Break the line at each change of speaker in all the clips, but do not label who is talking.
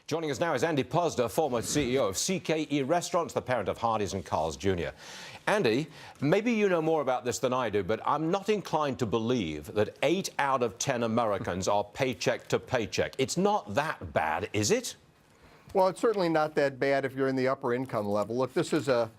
Joining us now is Andy Puzder, former CEO of CKE Restaurants, the parent of Hardee's and Carl's Jr. Andy, maybe you know more about this than I do, but I'm not inclined to believe that 8 out of 10 Americans are paycheck to paycheck. It's not that bad, is it?
Well, it's certainly not that bad if you're in the upper income level. Look, this is an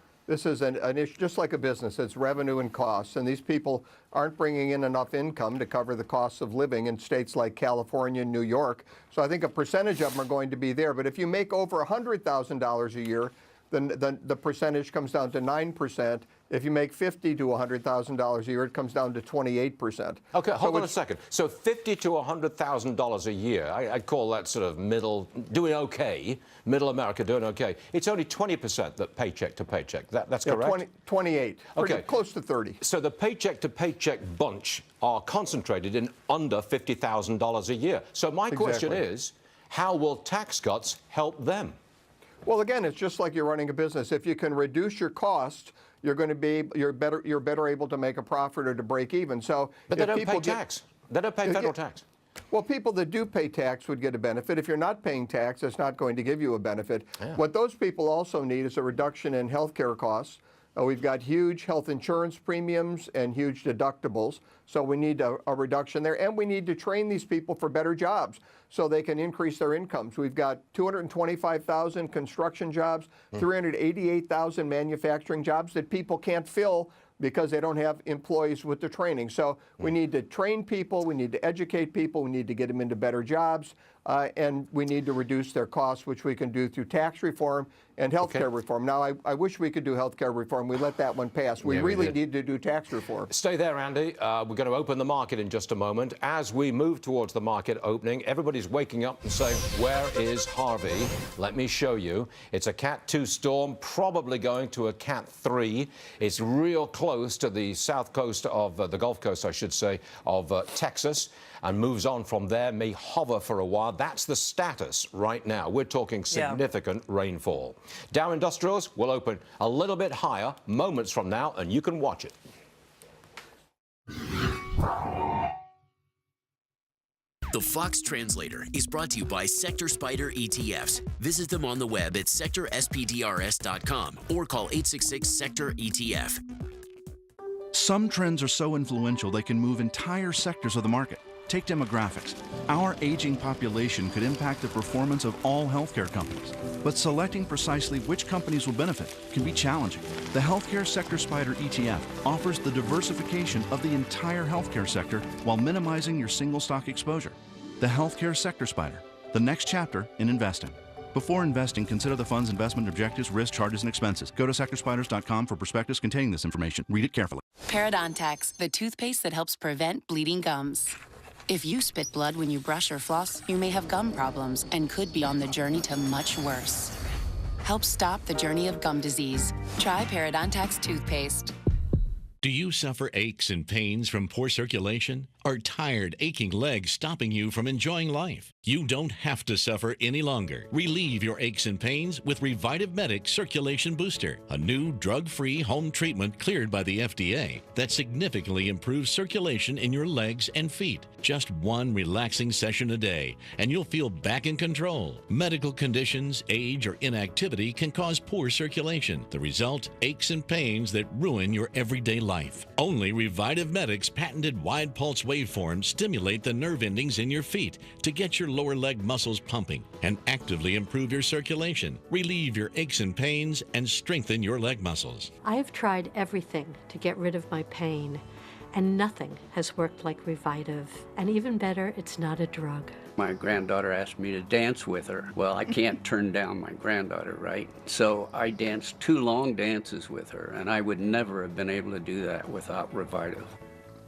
issue just like a business. It's revenue and costs, and these people aren't bringing in enough income to cover the costs of living in states like California and New York. So I think a percentage of them are going to be there. But if you make over $100,000 a year, then the percentage comes down to 9%. If you make $50,000 to $100,000 a year, it comes down to 28%.
Okay, hold on a second. So $50,000 to $100,000 a year, I'd call that sort of middle, doing okay, middle America doing okay. It's only 20% that paycheck to paycheck. That's correct?
28.
Okay.
Close to 30.
So the paycheck to paycheck bunch are concentrated in under $50,000 a year. So my question is, how will tax cuts help them?
Well, again, it's just like you're running a business. If you can reduce your cost, you're better able to make a profit or to break even. So,
but they don't pay tax. They don't pay federal tax.
Well, people that do pay tax would get a benefit. If you're not paying tax, it's not going to give you a benefit. Yeah. What those people also need is a reduction in health care costs. We've got huge health insurance premiums and huge deductibles, so we need a reduction there. And we need to train these people for better jobs so they can increase their incomes. We've got 225,000 construction jobs, 388,000 manufacturing jobs that people can't fill because they don't have employees with the training. So we need to train people, we need to educate people, we need to get them into better jobs, and we need to reduce their costs, which we can do through tax reform and health care reform. Now, I wish we could do health care reform. We let that one pass. We really need to do tax reform.
Stay there, Andy. We're going to open the market in just a moment. As we move towards the market opening, everybody's waking up and saying, where is Harvey? Let me show you. It's a Cat 2 storm, probably going to a Cat 3. It's real close to the south coast of the Gulf Coast, I should say, of Texas, and moves on from there, may hover for a while. That's the status right now. We're talking significant rainfall. Dow Industrials will open a little bit higher moments from now, and you can watch it.
The Fox Translator is brought to you by Sector Spider ETFs. Visit them on the web at sectorspdrs.com or call 866-SECTOR-ETF.
Some trends are so influential they can move entire sectors of the market. Take demographics. Our aging population could impact the performance of all healthcare companies. But selecting precisely which companies will benefit can be challenging. The Healthcare Sector Spider ETF offers the diversification of the entire healthcare sector while minimizing your single stock exposure. The Healthcare Sector Spider, the next chapter in investing. Before investing, consider the fund's investment objectives, risks, charges, and expenses. Go to sectorspiders.com for prospectus containing this information. Read it carefully.
Parodontax, the toothpaste that helps prevent bleeding gums. If you spit blood when you brush or floss, you may have gum problems and could be on the journey to much worse. Help stop the journey of gum disease. Try Parodontax toothpaste.
Do you suffer aches and pains from poor circulation? Are tired, aching legs stopping you from enjoying life? You don't have to suffer any longer. Relieve your aches and pains with Revitive Medic Circulation Booster, a new drug-free home treatment cleared by the FDA that significantly improves circulation in your legs and feet. Just one relaxing session a day, and you'll feel back in control. Medical conditions, age, or inactivity can cause poor circulation. The result, aches and pains that ruin your everyday life. Only Revitive Medic's patented wide pulse waveforms stimulate the nerve endings in your feet to get your lower leg muscles pumping and actively improve your circulation, relieve your aches and pains, and strengthen your leg muscles.
I've tried everything to get rid of my pain, and nothing has worked like Revitive. And even better, it's not a drug.
My granddaughter asked me to dance with her. Well, I can't turn down my granddaughter, right? So I danced 2 long dances with her, and I would never have been able to do that without Revitive.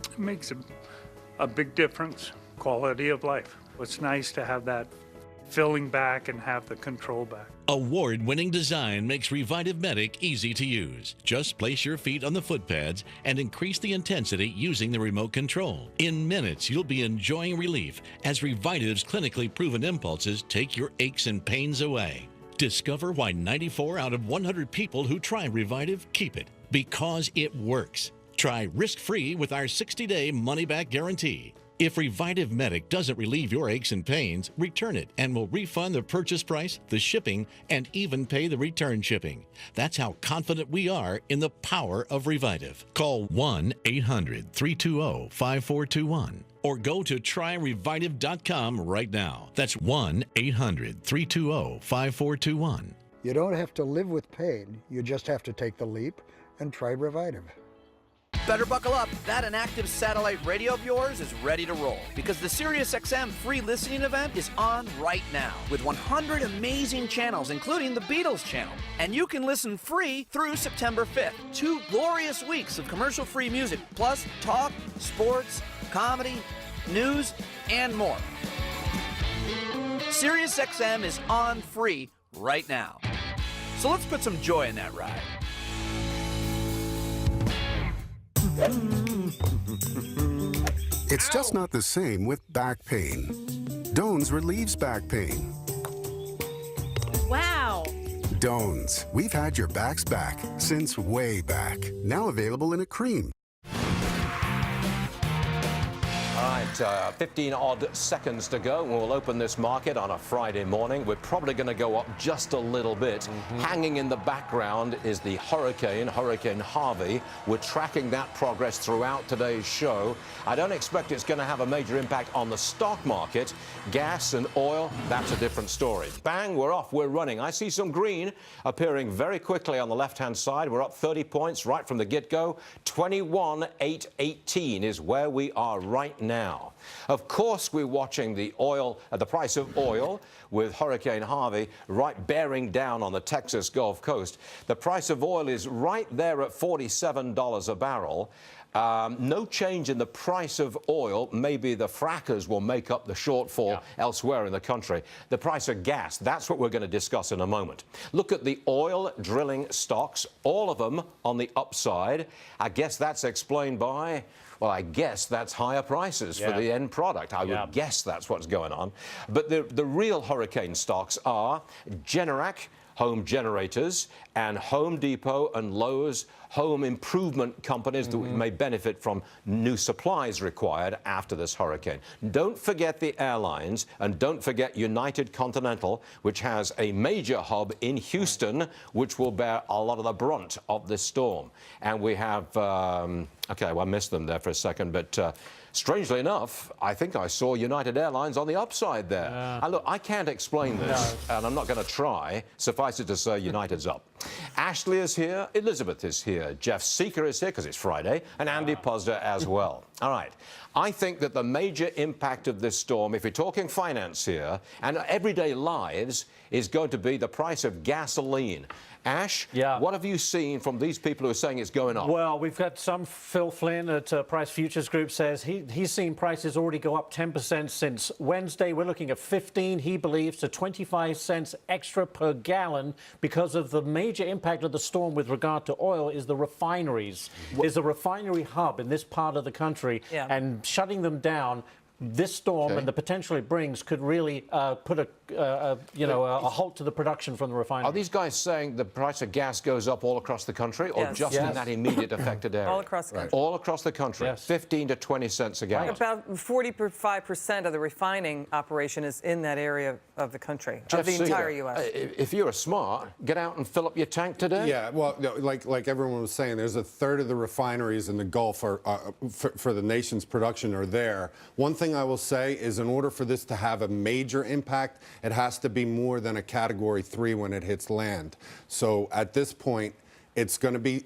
It makes a big difference, quality of life. It's nice to have that filling back and have the control back.
Award-winning design makes Revitive Medic easy to use. Just place your feet on the foot pads and increase the intensity using the remote control. In minutes, you'll be enjoying relief as Revitive's clinically proven impulses take your aches and pains away. Discover why 94 out of 100 people who try Revitive keep it. Because it works. Try risk-free with our 60-day money-back guarantee. If Revitive Medic doesn't relieve your aches and pains, return it and we'll refund the purchase price, the shipping, and even pay the return shipping. That's how confident we are in the power of Revitive. Call 1-800-320-5421 or go to tryrevitive.com right now. That's 1-800-320-5421.
You don't have to live with pain. You just have to take the leap and try Revitive.
Better buckle up. That inactive satellite radio of yours is ready to roll because the SiriusXM free listening event is on right now with 100 amazing channels, including the Beatles channel. And you can listen free through September 5th. 2 glorious weeks of commercial-free music, plus talk, sports, comedy, news, and more. SiriusXM is on free right now. So let's put some joy in that ride.
It's just not the same with back pain. Doan's relieves back pain.
Wow.
Doan's. We've had your backs back since way back. Now available in a cream.
All right, 15 odd seconds to go. We'll open this market on a Friday morning. We're probably going to go up just a little bit. Hanging in the background is the Hurricane Harvey. We're tracking that progress throughout today's show. I don't expect it's going to have a major impact on the stock market. Gas and oil, that's a different story. Bang, we're off, we're running. I see some green appearing very quickly on the left-hand side. We're up 30 points right from the get-go. 21,818 is where we are right now. Of course, we're watching the price of oil with Hurricane Harvey right bearing down on the Texas Gulf Coast. The price of oil is right there at $47 a barrel. No change in the price of oil. Maybe the frackers will make up the shortfall elsewhere in the country. The price of gas, that's what we're going to discuss in a moment. Look at the oil drilling stocks, all of them on the upside. I guess that's explained by, well, I guess that's higher prices for the end product. I would guess that's what's going on. But the real hurricane stocks are Generac, home generators, and Home Depot and Lowe's home improvement companies that may benefit from new supplies required after this hurricane. Don't forget the airlines, and don't forget United Continental, which has a major hub in Houston, which will bear a lot of the brunt of this storm. And we have, okay, well, I missed them there for a second, but strangely enough, I think I saw United Airlines on the upside there. And look, I can't explain this, and I'm not going to try. Suffice it to say, United's up. Ashley is here, Elizabeth is here, Jeff Seeker is here because it's Friday, and Andy Puzder as well. All right. I think that the major impact of this storm, if you're talking finance here, and everyday lives, is going to be the price of gasoline. Ash, what have you seen from these people who are saying it's going up?
Well, we've got some Phil Flynn at Price Futures Group says he's seen prices already go up 10% since Wednesday. We're looking at 15, he believes, to 25 cents extra per gallon because of the major impact of the storm with regard to oil is the refineries. There's a refinery hub in this part of the country, and shutting them down, this storm and the potential it brings could really put a halt to the production from the refinery.
Are these guys saying the price of gas goes up all across the country, or just in that immediate affected area?
All across the country.
All across the country. 15 to 20 cents a gallon.
About 45% of the refining operation is in that area of the country, of the entire U.S.
If you're smart, get out and fill up your tank today.
Yeah, well, like everyone was saying, there's a third of the refineries in the Gulf are, for the nation's production are there. One thing I will say is in order for this to have a major impact, it has to be more than a Category 3 when it hits land. So at this point, it's going to be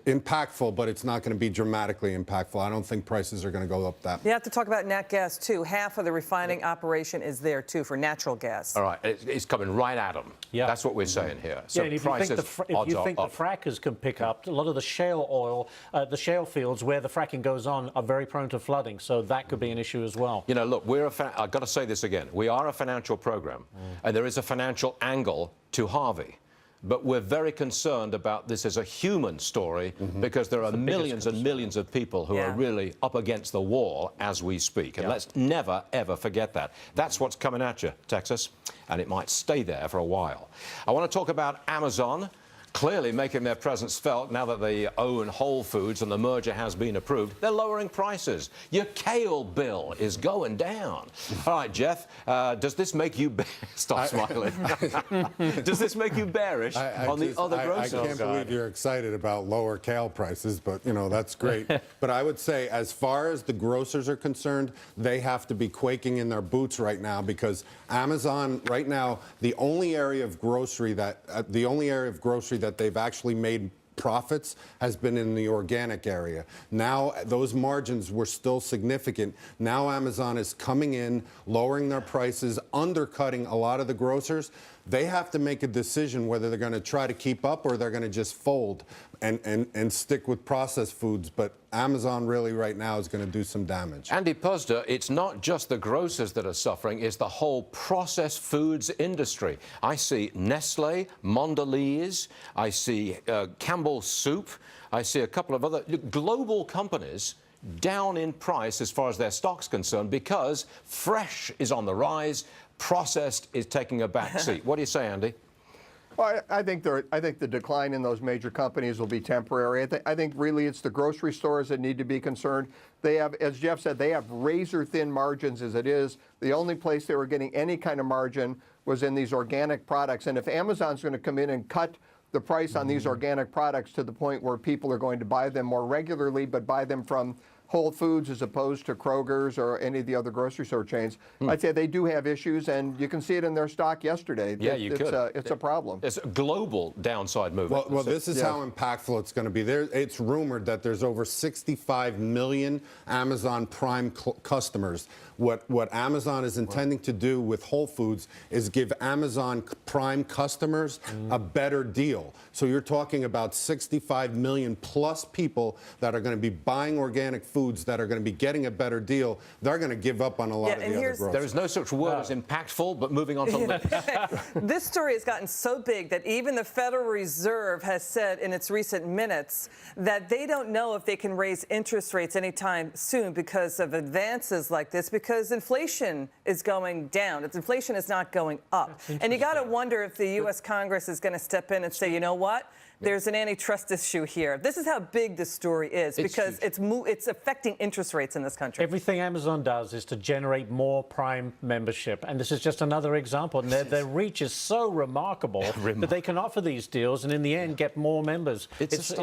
impactful, but it's not going to be dramatically impactful. I don't think prices are going to go up that much.
You have to talk about nat gas, too. Half of the refining operation is there, too, for natural gas.
All right. It's coming right at them. That's what we're saying here. So
and if you think the frackers can pick up, a lot of the shale oil, the shale fields where the fracking goes on are very prone to flooding, so that could be an issue as well.
You know, look, I've got to say this again. We are a financial program, and there is a financial angle to Harvey. But we're very concerned about this as a human story because there are millions and millions of people who are really up against the wall as we speak. And let's never, ever forget that. That's what's coming at you, Texas, and it might stay there for a while. I want to talk about Amazon. clearly making their presence felt now that they own Whole Foods and the merger has been approved. They're lowering prices. Your kale bill is going down. All right, Jeff, does this make you... Stop smiling. Does this make you bearish on the other grocers?
I can't believe you're excited about lower kale prices, but, you know, that's great. But I would say, as far as the grocers are concerned, they have to be quaking in their boots right now, because Amazon, right now, the only area of grocery that they've actually made profits has been in the organic area. Now those margins were still significant. Now Amazon is coming in, lowering their prices, undercutting a lot of the grocers. They have to make a decision whether they're going to try to keep up or they're going to just fold and stick with processed foods. But Amazon really right now is going to do some damage.
Andy Puzder, it's not just the grocers that are suffering, it's the whole processed foods industry. I see Nestle, Mondelez, I see Campbell's Soup, I see a couple of other global companies down in price as far as their stock's concerned, because fresh is on the rise, processed is taking a back seat. What do you say, Andy?
Well, I think the decline in those major companies will be temporary. I think really it's the grocery stores that need to be concerned. They have, as Jeff said, they have razor-thin margins as it is. The only place they were getting any kind of margin was in these organic products. And if Amazon's going to come in and cut the price on these organic products to the point where people are going to buy them more regularly, but buy them from Whole Foods as opposed to Kroger's or any of the other grocery store chains, I'd say they do have issues, and you can see it in their stock yesterday.
Yeah,
it's a problem.
It's a global downside movement.
Well, this is how impactful it's going to be. It's rumored that there's over 65 million Amazon Prime customers. What Amazon is intending to do with Whole Foods is give Amazon Prime customers a better deal. So you're talking about 65 million plus people that are going to be buying organic foods, that are going to be getting a better deal. They're going to give up on a lot of the other grocers.
There is no such word as impactful, but moving on to
This story has gotten so big that even the Federal Reserve has said in its recent minutes that they don't know if they can raise interest rates anytime soon because of advances like this, because inflation is going down. Inflation is not going up. And you got to wonder if the U.S. Congress is going to step in and say, you know what? There's an antitrust issue here. This is how big this story is, because it's affecting interest rates in this country.
Everything Amazon does is to generate more Prime membership, and this is just another example. And their reach is so remarkable that they can offer these deals and in the end get more members. It just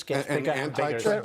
gets bigger and bigger.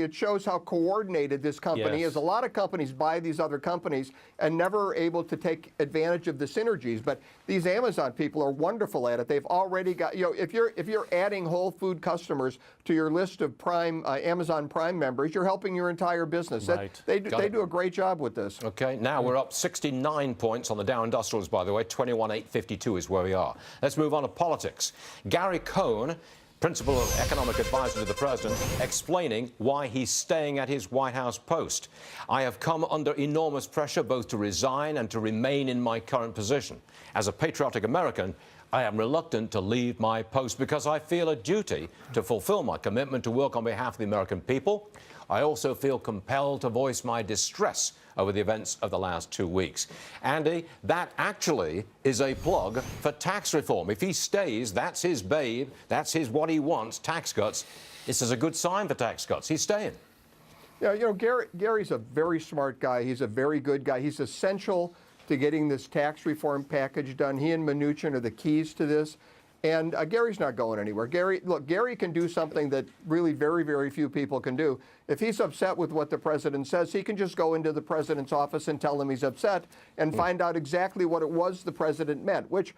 It shows how coordinated this company is. A lot of companies buy these other companies and never are able to take advantage of the synergies. But these Amazon people are wonderful at it. They've already got, if you're adding Whole Food customers to your list of Prime Amazon Prime members, you're helping your entire business.
Right.
They do a great job with this.
Okay, now we're up 69 points on the Dow Industrials, by the way. 21,852 is where we are. Let's move on to politics. Gary Cohn, Principal Economic Advisor to the President, explaining why he's staying at his White House post. I have come under enormous pressure both to resign and to remain in my current position. As a patriotic American, I am reluctant to leave my post because I feel a duty to fulfill my commitment to work on behalf of the American people. I also feel compelled to voice my distress over the events of the last 2 weeks. Andy, that actually is a plug for tax reform. If he stays, that's his babe, that's what he wants, tax cuts. This is a good sign for tax cuts. He's staying.
Yeah, Gary's a very smart guy. He's a very good guy. He's essential to getting this tax reform package done. He and Mnuchin are the keys to this. And Gary's not going anywhere. Gary can do something that really very, very few people can do. If he's upset with what the president says, he can just go into the president's office and tell him he's upset and find out exactly what it was the president meant, which,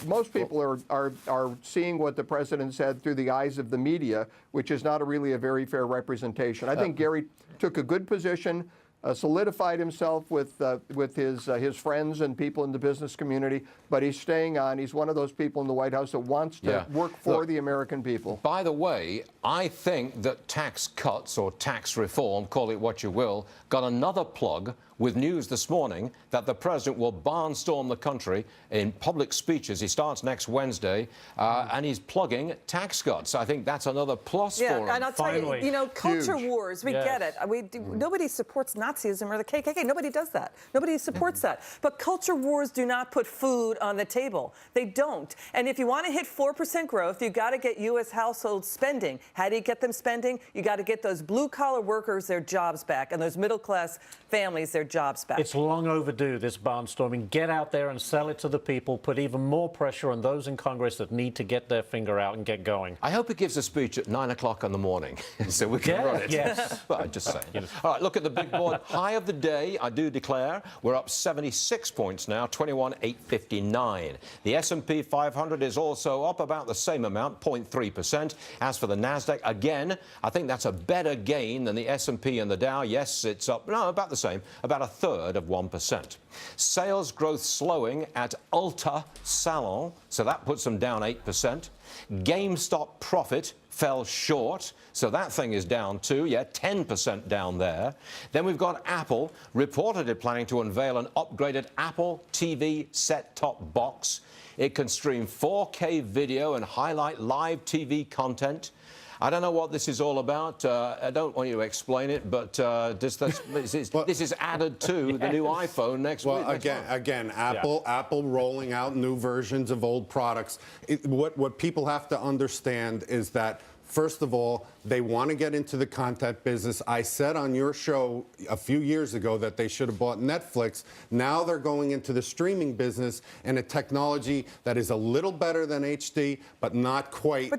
most people are seeing what the president said through the eyes of the media, which is not really a very fair representation. I think Gary took a good position, solidified himself with his friends and people in the business community, but he's staying on. He's one of those people in the White House that wants to work for the American people.
By the way, I think that tax cuts or tax reform, call it what you will, got another plug with news this morning that the president will barnstorm the country in public speeches. He starts next Wednesday, and he's plugging tax cuts. I think that's another plus for him.
Yeah, and I'll tell you, culture wars, we get it. Nobody supports not Nazism or the KKK. Nobody does that. Nobody supports that. But culture wars do not put food on the table. They don't. And if you want to hit 4% growth, you got to get U.S. households spending. How do you get them spending? You got to get those blue-collar workers their jobs back and those middle-class families their jobs back.
It's long overdue, this barnstorming. Get out there and sell it to the people. Put even more pressure on those in Congress that need to get their finger out and get going.
I hope he gives a speech at 9 o'clock in the morning so we can run it.
Yes.
Well, I'm just saying. All right, look at the big board. High of the day, I do declare. We're up 76 points now, 21,859. The S&P 500 is also up about the same amount, 0.3%. As for the Nasdaq, again, I think that's a better gain than the S&P and the Dow. Yes, it's up, no, about the same, about 1/3 of 1%. Sales growth slowing at Ulta Salon, so that puts them down 8%. GameStop profit fell short, so that thing is down too, 10% down there. Then we've got Apple, reportedly planning to unveil an upgraded Apple TV set-top box. It can stream 4K video and highlight live TV content. I don't know what this is all about. I don't want you to explain it, but this is added to the new iPhone next week.
Well, again, Apple rolling out new versions of old products. What people have to understand is that, first of all, they want to get into the content business. I said on your show a few years ago that they should have bought Netflix. Now they're going into the streaming business and a technology that is a little better than HD, but not quite.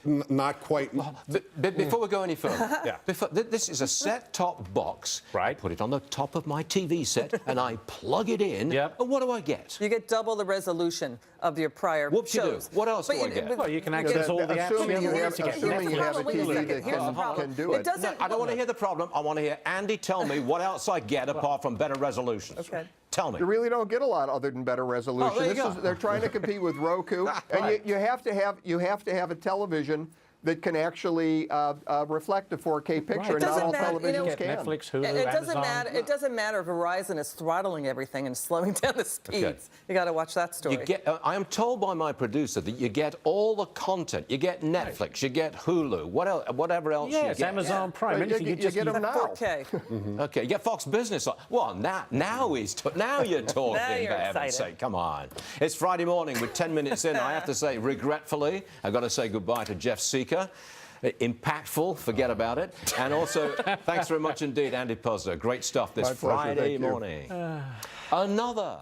Not quite.
Before we go any further, this is a set-top box.
Right.
Put it on the top of my TV set, and I plug it in.
Yep.
And what do I get?
You get double the resolution of your prior shows.
What else do I get?
Well, you can access all the apps.
Assuming you have a TV that can do it.
No, I don't want to hear the problem. I want to hear Andy tell me what else I get apart from better resolutions.
Okay.
Tell me.
You really don't get a lot other than better resolution.
Oh, there you go.
They're trying to compete with Roku, and you have to have a television that can actually reflect a 4K picture, and not all televisions can.
Netflix, Hulu,
it doesn't
Amazon.
matter. It doesn't matter if Verizon is throttling everything and slowing down the speeds.
Okay.
You got to watch that story.
I am told by my producer that you get all the content. You get Netflix, you get Hulu, whatever else you get.
Amazon Prime.
Well, you get them now.
4K.
Okay, you get Fox Business. Well, now you're talking.
Now you're
For heaven's
excited.
sake, come on. It's Friday morning. With 10 minutes in, I have to say, regretfully, I've got to say goodbye to Jeff Seeker. Impactful, forget about it. And also, thanks very much indeed, Andy Puzder. Great stuff this
My pleasure,
Friday
thank you.
morning. Another